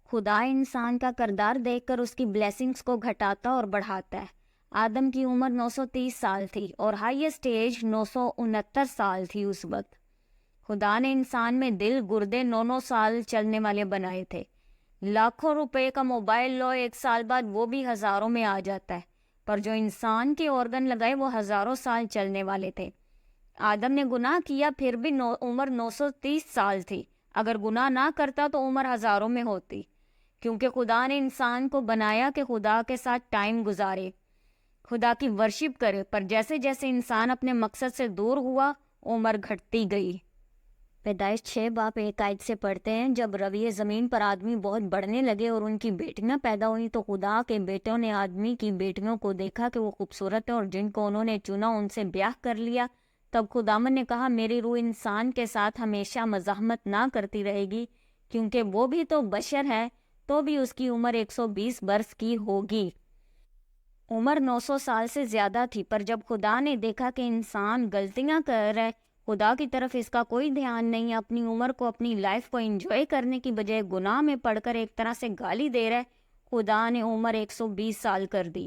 خدا انسان کا کردار دیکھ کر اس کی بلیسنگز کو گھٹاتا اور بڑھاتا ہے۔ آدم کی عمر 930 سال تھی اور ہائیسٹ ایج 969 سال تھی اس وقت۔ خدا نے انسان میں دل گردے 9 سال چلنے والے بنائے تھے۔ لاکھوں روپے کا موبائل لو، 1 سال بعد وہ بھی ہزاروں میں آ جاتا ہے، پر جو انسان کے آرگن لگائے وہ ہزاروں سال چلنے والے تھے۔ آدم نے گناہ کیا پھر بھی عمر 930 سال تھی۔ اگر گناہ نہ کرتا تو عمر ہزاروں میں ہوتی، کیونکہ خدا نے انسان کو بنایا کہ خدا کے ساتھ ٹائم گزارے، خدا کی ورشپ کرے، پر جیسے جیسے انسان اپنے مقصد سے دور ہوا عمر گھٹتی گئی۔ پیدائش 6:1 سے پڑھتے ہیں، جب رویے زمین پر آدمی بہت بڑھنے لگے اور ان کی بیٹیاں پیدا ہوئیں تو خدا کے بیٹوں نے آدمی کی بیٹیوں کو دیکھا کہ وہ خوبصورت ہیں اور جن کو انہوں نے چنا ان سے بیاہ کر لیا۔ تب خداوند نے کہا میری روح انسان کے ساتھ ہمیشہ مزاحمت نہ کرتی رہے گی، کیونکہ وہ بھی تو بشر ہے، تو بھی اس کی عمر 120 برس کی ہوگی۔ عمر 900 سال سے زیادہ تھی، پر جب خدا نے دیکھا کہ انسان غلطیاں کر رہا ہے، خدا کی طرف اس کا کوئی دھیان نہیں، اپنی عمر کو، اپنی لائف کو انجوائے کرنے کی بجائے گناہ میں پڑھ کر ایک طرح سے گالی دے رہا ہے، خدا نے عمر 120 سال کر دی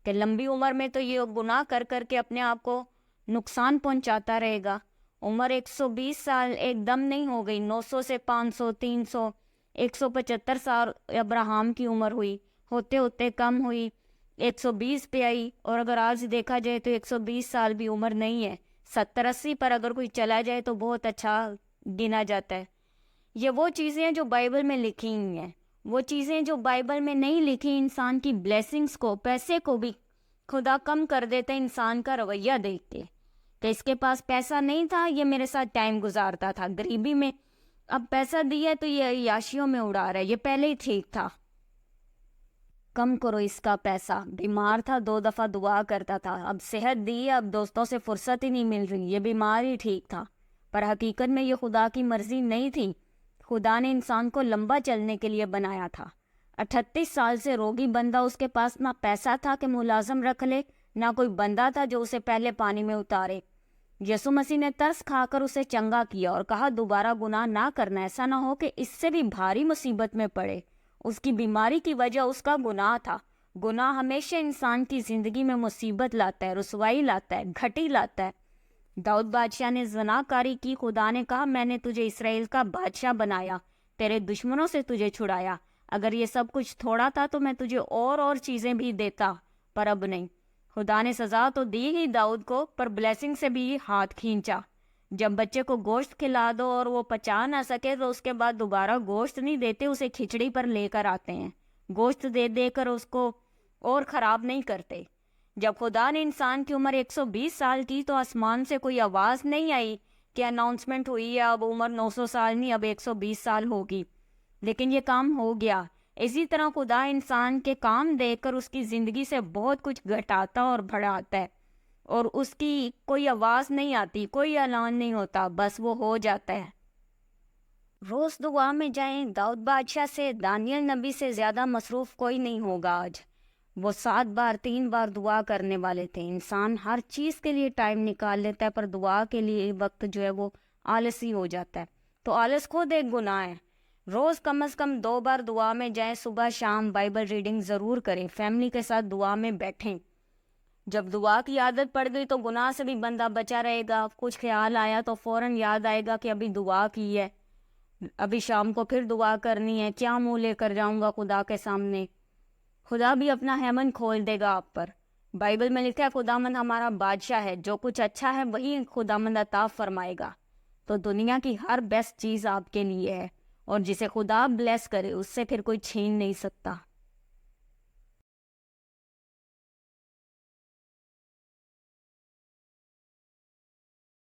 کہ لمبی عمر میں تو یہ گناہ کر کر کے اپنے آپ کو نقصان پہنچاتا رہے گا۔ عمر 120 سال ایک دم نہیں ہو گئی، 900 سے 500، 300، 175 سال ابراہم کی عمر ہوئی، ہوتے ہوتے کم ہوئی، 120 پہ آئی، اور اگر آج دیکھا جائے تو 120 سال بھی عمر نہیں ہے۔ 70-80 پر اگر کوئی چلا جائے تو بہت اچھا گنا جاتا ہے۔ یہ وہ چیزیں ہیں جو بائبل میں لکھی ہوئی ہیں، وہ چیزیں جو بائبل میں نہیں لکھی، انسان کی بلیسنگز کو، پیسے کو بھی خدا کم کر دیتا ہے انسان کا رویہ دیکھ کے، کہ اس کے پاس پیسہ نہیں تھا، یہ میرے ساتھ ٹائم گزارتا تھا غریبی میں، اب پیسہ دیا تو یہ عیاشیوں میں اڑا رہا ہے، یہ پہلے ہی ٹھیک تھا، کم کرو اس کا پیسہ۔ بیمار تھا 2 دفعہ دعا کرتا تھا، اب صحت دی، اب دوستوں سے فرصت ہی نہیں مل رہی، یہ بیمار ہی ٹھیک تھا، پر حقیقت میں یہ خدا کی مرضی نہیں تھی۔ خدا نے انسان کو لمبا چلنے کے لیے بنایا تھا۔ 38 سال سے روگی بندہ، اس کے پاس نہ پیسہ تھا کہ ملازم رکھ لے، نہ کوئی بندہ تھا جو اسے پہلے پانی میں اتارے۔ یسوع مسیح نے ترس کھا کر اسے چنگا کیا اور کہا دوبارہ گناہ نہ کرنا، ایسا نہ ہو کہ اس سے بھی بھاری مصیبت میں پڑے۔ اس کی بیماری کی وجہ اس کا گناہ تھا۔ گناہ ہمیشہ انسان کی زندگی میں مصیبت لاتا ہے، رسوائی لاتا ہے، گھٹی لاتا ہے۔ داؤد بادشاہ نے زنا کاری کی، خدا نے کہا میں نے تجھے اسرائیل کا بادشاہ بنایا، تیرے دشمنوں سے تجھے چھڑایا، اگر یہ سب کچھ تھوڑا تھا تو میں تجھے اور چیزیں بھی دیتا، پر اب نہیں۔ خدا نے سزا تو دی ہی داؤد کو، پر بلیسنگ سے بھی ہاتھ کھینچا۔ جب بچے کو گوشت کھلا دو اور وہ پچا نہ سکے تو اس کے بعد دوبارہ گوشت نہیں دیتے، اسے کھچڑی پر لے کر آتے ہیں، گوشت دے دے کر اس کو اور خراب نہیں کرتے۔ جب خدا نے انسان کی عمر 120 سال کی تو آسمان سے کوئی آواز نہیں آئی کہ اناؤنسمنٹ ہوئی ہے اب عمر 900 سال نہیں، اب 120 سال ہوگی، لیکن یہ کام ہو گیا۔ اسی طرح خدا انسان کے کام دیکھ کر اس کی زندگی سے بہت کچھ گھٹاتا اور بڑھاتا ہے، اور اس کی کوئی آواز نہیں آتی، کوئی اعلان نہیں ہوتا، بس وہ ہو جاتا ہے۔ روز دعا میں جائیں، داؤد بادشاہ سے، دانیل نبی سے زیادہ مصروف کوئی نہیں ہوگا آج۔ وہ 7 بار 3 بار دعا کرنے والے تھے۔ انسان ہر چیز کے لیے ٹائم نکال لیتا ہے، پر دعا کے لیے وقت جو ہے وہ آلسی ہو جاتا ہے، تو آلس خود ایک گناہ ہے۔ روز کم از کم 2 بار دعا میں جائیں، صبح شام بائبل ریڈنگ ضرور کریں، فیملی کے ساتھ دعا میں بیٹھیں۔ جب دعا کی عادت پڑ گئی تو گناہ سے بھی بندہ بچا رہے گا، کچھ خیال آیا تو فوراً یاد آئے گا کہ ابھی دعا کی ہے، ابھی شام کو پھر دعا کرنی ہے، کیا منہ لے کر جاؤں گا خدا کے سامنے۔ خدا بھی اپنا ہیمن کھول دے گا آپ پر۔ بائبل میں لکھا ہے خداوند ہمارا بادشاہ ہے، جو کچھ اچھا ہے وہی خداوند عطا فرمائے گا، تو دنیا کی ہر بیسٹ چیز آپ کے لیے ہے، اور جسے خدا بلیس کرے اس سے پھر کوئی چھین نہیں سکتا۔